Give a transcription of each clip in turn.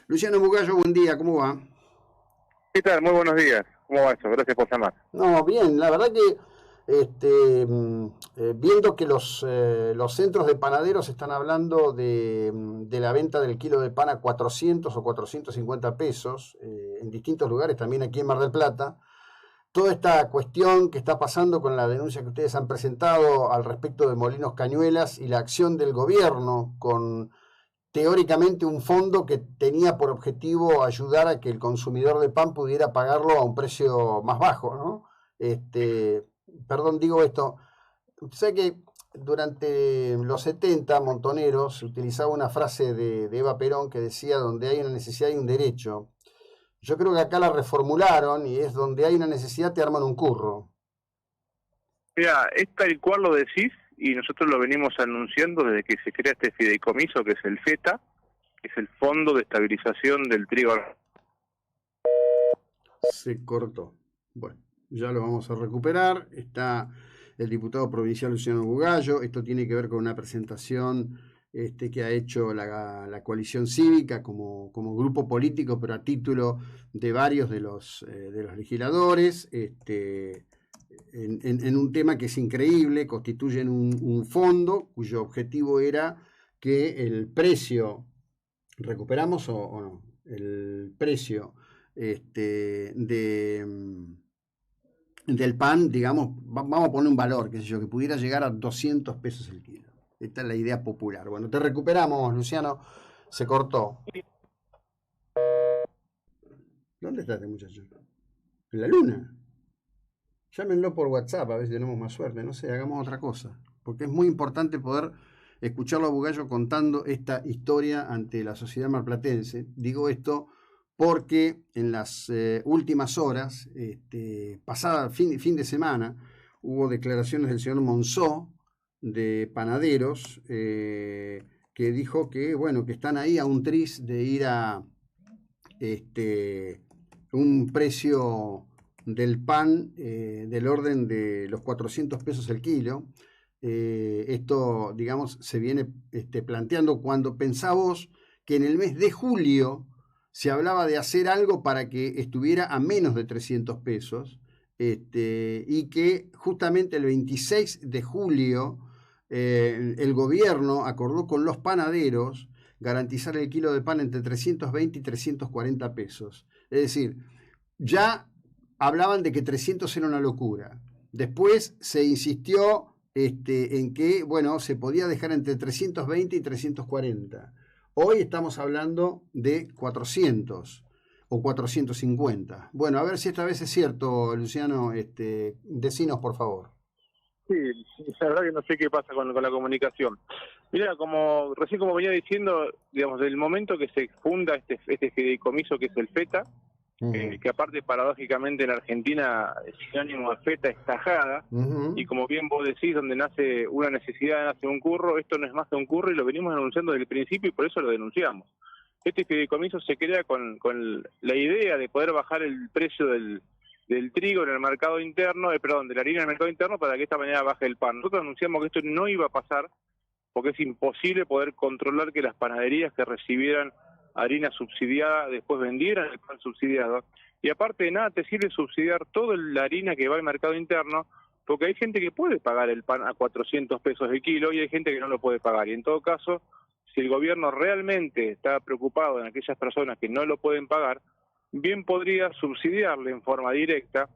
Luciano Bugallo, buen día, ¿cómo va? ¿Qué tal? Muy buenos días. ¿Cómo va eso? Gracias por llamar. No, bien, la verdad que viendo que los centros de panaderos están hablando de la venta del kilo de pan a 400 o 450 pesos, en distintos lugares, también aquí en Mar del Plata, toda esta cuestión que está pasando con la denuncia que ustedes han presentado al respecto de Molinos Cañuelas y la acción del gobierno con teóricamente un fondo que tenía por objetivo ayudar a que el consumidor de pan pudiera pagarlo a un precio más bajo, ¿no? Este, perdón, digo esto, usted sabe que durante los 70 Montoneros utilizaba una frase de Eva Perón que decía: donde hay una necesidad hay un derecho. Yo creo que acá la reformularon y es: donde hay una necesidad te arman un curro. Mira, es tal cual lo decís y nosotros lo venimos anunciando desde que se crea este fideicomiso que es el FETA, que es el Fondo de Estabilización del Trigo. Se cortó. Bueno, ya lo vamos a recuperar. Está el diputado provincial Luciano Bugallo. Esto tiene que ver con una presentación que ha hecho la coalición cívica como grupo político, pero a título de varios de los legisladores, en un tema que es increíble. Constituyen un fondo cuyo objetivo era que el precio, ¿recuperamos o no? El precio del pan, digamos, vamos a poner un valor, qué sé yo, que pudiera llegar a 200 pesos el kilo. Esta es la idea popular. Bueno, te recuperamos, Luciano. Se cortó. ¿Dónde está este muchacho? En la luna. Llámenlo por WhatsApp, a ver si tenemos más suerte. No sé, hagamos otra cosa. Porque es muy importante poder escucharlo a Bugallo contando esta historia ante la sociedad marplatense. Digo esto porque en las últimas horas, pasada fin de semana, hubo declaraciones del señor Monzó de Panaderos, que dijo que, bueno, que están ahí a un tris de ir a un precio del pan del orden de los 400 pesos el kilo. Esto, digamos, se viene planteando cuando pensábamos que en el mes de julio se hablaba de hacer algo para que estuviera a menos de 300 pesos, y que justamente el 26 de julio el gobierno acordó con los panaderos garantizar el kilo de pan entre 320 y 340 pesos. Es decir, ya hablaban de que 300 era una locura. Después se insistió en que, bueno, se podía dejar entre 320 y 340. Hoy estamos hablando de 400 o 450. Bueno, a ver si esta vez es cierto, Luciano. Decinos, por favor. Sí, la verdad que no sé qué pasa con la comunicación. Mira, recién como venía diciendo, digamos, del momento que se funda este fideicomiso que es el FETA, que aparte paradójicamente en Argentina es sinónimo de feta es tajada, y como bien vos decís, donde nace una necesidad, nace un curro. Esto no es más que un curro y lo venimos anunciando desde el principio y por eso lo denunciamos. Este fideicomiso se crea con la idea de poder bajar el precio del trigo en el mercado interno, perdón, de la harina en el mercado interno, para que de esta manera baje el pan. Nosotros anunciamos que esto no iba a pasar porque es imposible poder controlar que las panaderías que recibieran harina subsidiada después vendieran el pan subsidiado. Y aparte de nada te sirve subsidiar toda la harina que va al mercado interno, porque hay gente que puede pagar el pan a 400 pesos el kilo y hay gente que no lo puede pagar. Y en todo caso, si el gobierno realmente está preocupado en aquellas personas que no lo pueden pagar, bien podría subsidiarle en forma directa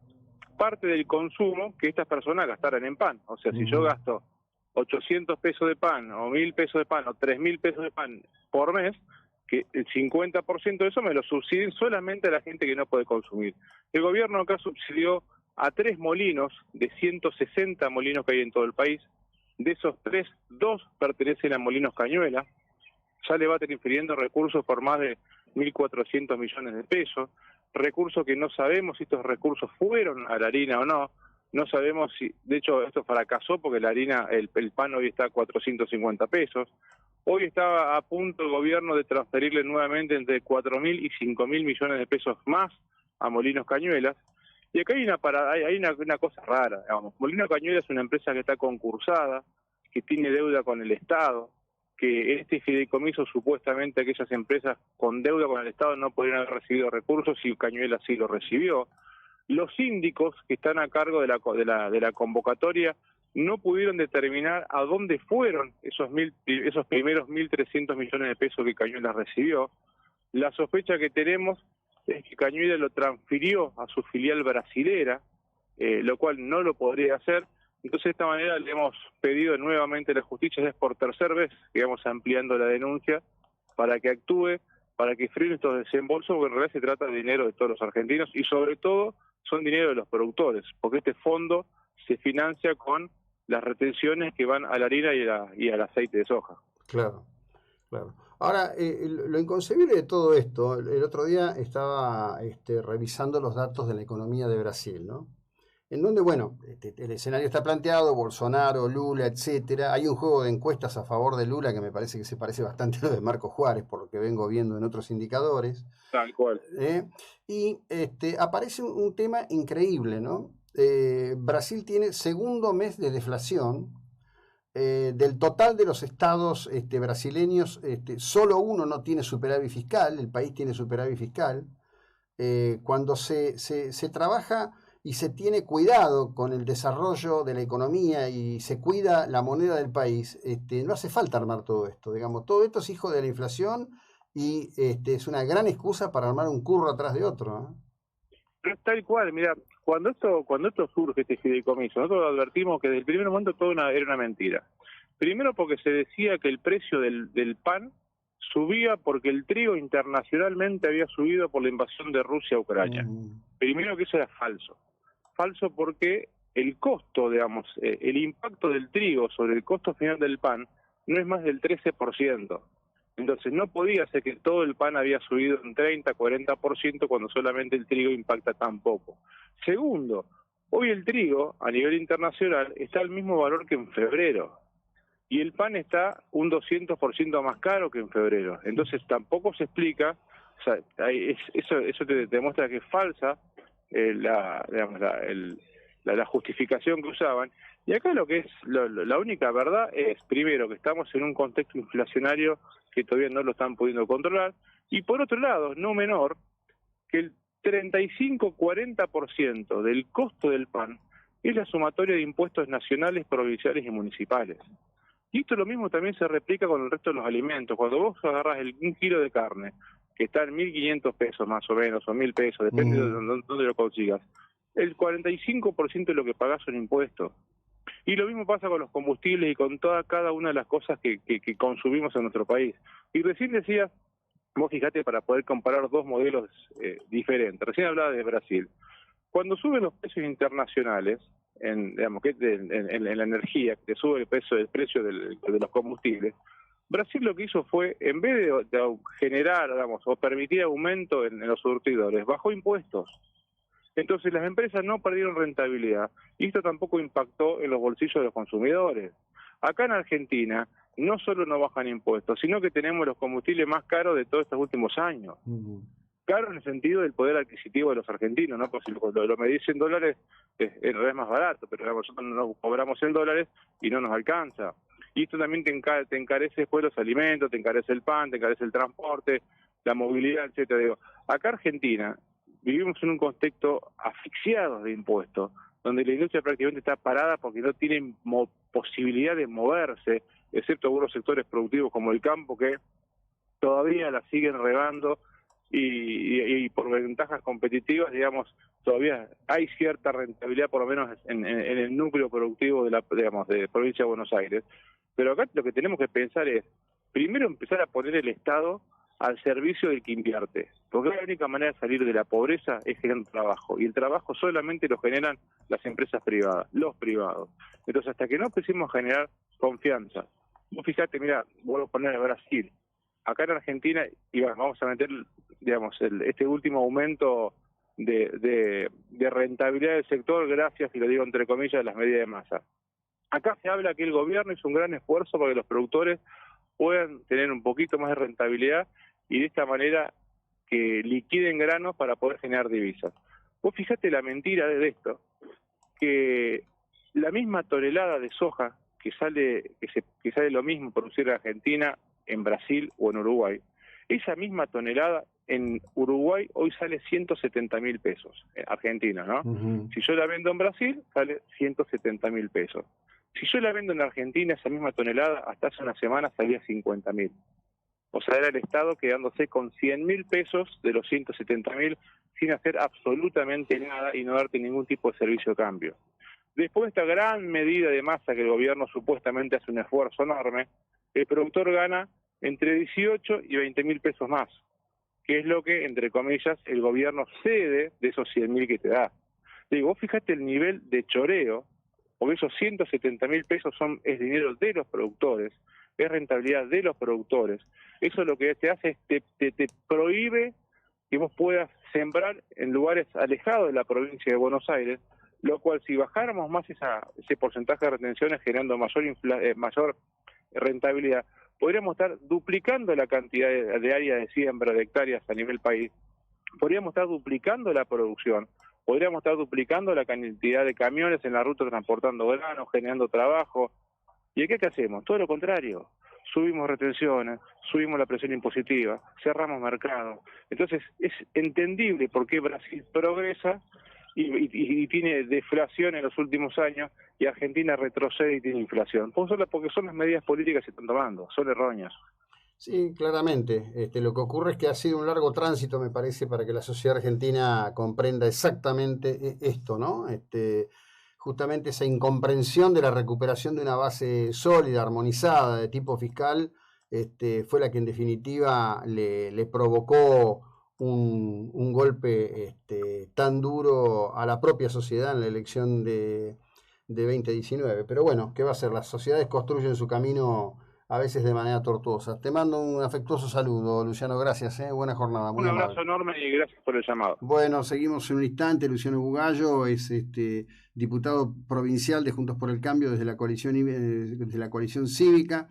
parte del consumo que estas personas gastaran en pan. O sea, si yo gasto 800 pesos de pan, o 1000 pesos de pan, o 3000 pesos de pan por mes, que el 50% de eso me lo subsidien solamente a la gente que no puede consumir. El gobierno acá subsidió a 3 molinos de 160 molinos que hay en todo el país. De esos 3, 2 pertenecen a Molinos Cañuelas. Ya le va a estar infiriendo recursos por más de 1.400 millones de pesos, recursos que no sabemos si estos recursos fueron a la harina o no. No sabemos si, de hecho, esto fracasó porque la harina, el pan hoy está a 450 pesos. Hoy está a punto el gobierno de transferirle nuevamente entre 4.000 y 5.000 millones de pesos más a Molinos Cañuelas. Y acá hay una cosa rara, digamos. Molinos Cañuelas es una empresa que está concursada, que tiene deuda con el Estado, que en este fideicomiso supuestamente aquellas empresas con deuda con el Estado no podrían haber recibido recursos y Cañuelas sí lo recibió. Los síndicos que están a cargo de la convocatoria no pudieron determinar a dónde fueron esos primeros 1.300 millones de pesos que Cañuelas recibió. La sospecha que tenemos es que Cañuelas lo transfirió a su filial brasilera, lo cual no lo podría hacer. Entonces, de esta manera le hemos pedido nuevamente a la justicia, es por tercera vez que vamos ampliando la denuncia, para que actúe, para que frene estos desembolsos, porque en realidad se trata de dinero de todos los argentinos y sobre todo son dinero de los productores, porque este fondo se financia con las retenciones que van a la harina y al aceite de soja. Claro, claro. Ahora, lo inconcebible de todo esto, el otro día estaba revisando los datos de la economía de Brasil, ¿no? En donde, bueno, el escenario está planteado, Bolsonaro, Lula, etcétera. Hay un juego de encuestas a favor de Lula que me parece que se parece bastante a lo de Marco Juárez, por lo que vengo viendo en otros indicadores. Tal cual. Y aparece un tema increíble, ¿no? Brasil tiene segundo mes de deflación. Del total de los estados brasileños, solo uno no tiene superávit fiscal, el país tiene superávit fiscal. Cuando se trabaja y se tiene cuidado con el desarrollo de la economía y se cuida la moneda del país, no hace falta armar todo esto. Digamos, todo esto es hijo de la inflación y es una gran excusa para armar un curro atrás de otro, ¿no? Pero tal cual, mira, cuando esto surge, este fideicomiso, nosotros advertimos que desde el primer momento todo era una mentira. Primero porque se decía que el precio del pan subía porque el trigo internacionalmente había subido por la invasión de Rusia a Ucrania. Primero que eso era falso. Falso porque el costo, digamos, el impacto del trigo sobre el costo final del pan no es más del 13%. Entonces no podía ser que todo el pan había subido un 30, 40% cuando solamente el trigo impacta tan poco. Segundo, hoy el trigo a nivel internacional está al mismo valor que en febrero y el pan está un 200% más caro que en febrero. Entonces tampoco se explica, o sea, eso te demuestra que es falsa la justificación que usaban. Y acá lo que es la única verdad es, primero, que estamos en un contexto inflacionario que todavía no lo están pudiendo controlar, y por otro lado, no menor, que el 35-40% del costo del pan es la sumatoria de impuestos nacionales, provinciales y municipales. Y esto lo mismo también se replica con el resto de los alimentos. Cuando vos agarrás un kilo de carne, que está en 1.500 pesos más o menos, o 1.000 pesos, depende de dónde lo consigas, el 45% de lo que pagás son impuestos. Y lo mismo pasa con los combustibles y con cada una de las cosas que consumimos en nuestro país. Y recién decías, vos fijate, para poder comparar dos modelos diferentes, recién hablaba de Brasil. Cuando suben los precios internacionales, en la energía, que sube el precio de los combustibles, Brasil lo que hizo fue, en vez de generar, o permitir aumento en los surtidores, bajó impuestos. Entonces las empresas no perdieron rentabilidad y esto tampoco impactó en los bolsillos de los consumidores. Acá en Argentina no solo no bajan impuestos, sino que tenemos los combustibles más caros de todos estos últimos años. Caro en el sentido del poder adquisitivo de los argentinos, ¿no? Porque si lo medís en dólares en realidad es más barato, pero nosotros nos cobramos en dólares y no nos alcanza. Y esto también te encarece después los alimentos, te encarece el pan, te encarece el transporte, la movilidad, etcétera. Digo, acá Argentina vivimos en un contexto asfixiado de impuestos, donde la industria prácticamente está parada porque no tiene posibilidad de moverse, excepto algunos sectores productivos como el campo, que todavía la siguen regando y por ventajas competitivas, digamos, todavía hay cierta rentabilidad, por lo menos en el núcleo productivo de de provincia de Buenos Aires. Pero acá lo que tenemos que pensar es, primero, empezar a poner el Estado al servicio del que invierte, porque la única manera de salir de la pobreza es generando trabajo, y el trabajo solamente lo generan las empresas privadas, los privados. Entonces, hasta que no empecemos a generar confianza, vos fijate, mira, vuelvo a poner a Brasil, acá en Argentina, y vamos a meter, digamos, este último aumento de rentabilidad del sector, gracias, y lo digo entre comillas, a las medidas de masa. Acá se habla que el gobierno hizo un gran esfuerzo para que los productores puedan tener un poquito más de rentabilidad y de esta manera que liquiden granos para poder generar divisas. Vos fijate la mentira de esto, que la misma tonelada de soja que sale lo mismo producir en Argentina, en Brasil o en Uruguay, esa misma tonelada en Uruguay hoy sale 170.000 pesos, Argentina, ¿no? Ujú. Si yo la vendo en Brasil, sale 170.000 pesos. Si yo la vendo en Argentina, esa misma tonelada, hasta hace una semana salía 50.000. O sea, era el Estado quedándose con 100.000 pesos de los 170.000 sin hacer absolutamente nada y no darte ningún tipo de servicio de cambio. Después de esta gran medida de masa que el gobierno supuestamente hace un esfuerzo enorme, el productor gana entre 18 y 20.000 pesos más, que es lo que, entre comillas, el gobierno cede de esos 100.000 que te da. Digo, vos fíjate el nivel de choreo, porque esos 170.000 pesos es dinero de los productores, es rentabilidad de los productores. Eso lo que te hace es te prohíbe que vos puedas sembrar en lugares alejados de la provincia de Buenos Aires, lo cual si bajáramos más ese porcentaje de retenciones generando mayor rentabilidad, podríamos estar duplicando la cantidad de área de siembra, de hectáreas a nivel país, podríamos estar duplicando la producción, podríamos estar duplicando la cantidad de camiones en la ruta transportando granos, generando trabajo. ¿Y aquí qué hacemos? Todo lo contrario. Subimos retenciones, subimos la presión impositiva, cerramos mercados. Entonces es entendible por qué Brasil progresa y tiene deflación en los últimos años y Argentina retrocede y tiene inflación. Porque son las medidas políticas que se están tomando, son erróneas. Sí, claramente. Lo que ocurre es que ha sido un largo tránsito, me parece, para que la sociedad argentina comprenda exactamente esto, ¿no? Justamente esa incomprensión de la recuperación de una base sólida, armonizada, de tipo fiscal, fue la que en definitiva le provocó un golpe tan duro a la propia sociedad en la elección de 2019. Pero bueno, ¿qué va a hacer? Las sociedades construyen su camino a veces de manera tortuosa. Te mando un afectuoso saludo, Luciano, gracias, buena jornada, muy Un amable. abrazo enorme y gracias por el llamado. Bueno, seguimos en un instante. Luciano Bugallo es diputado provincial de Juntos por el Cambio desde la coalición cívica.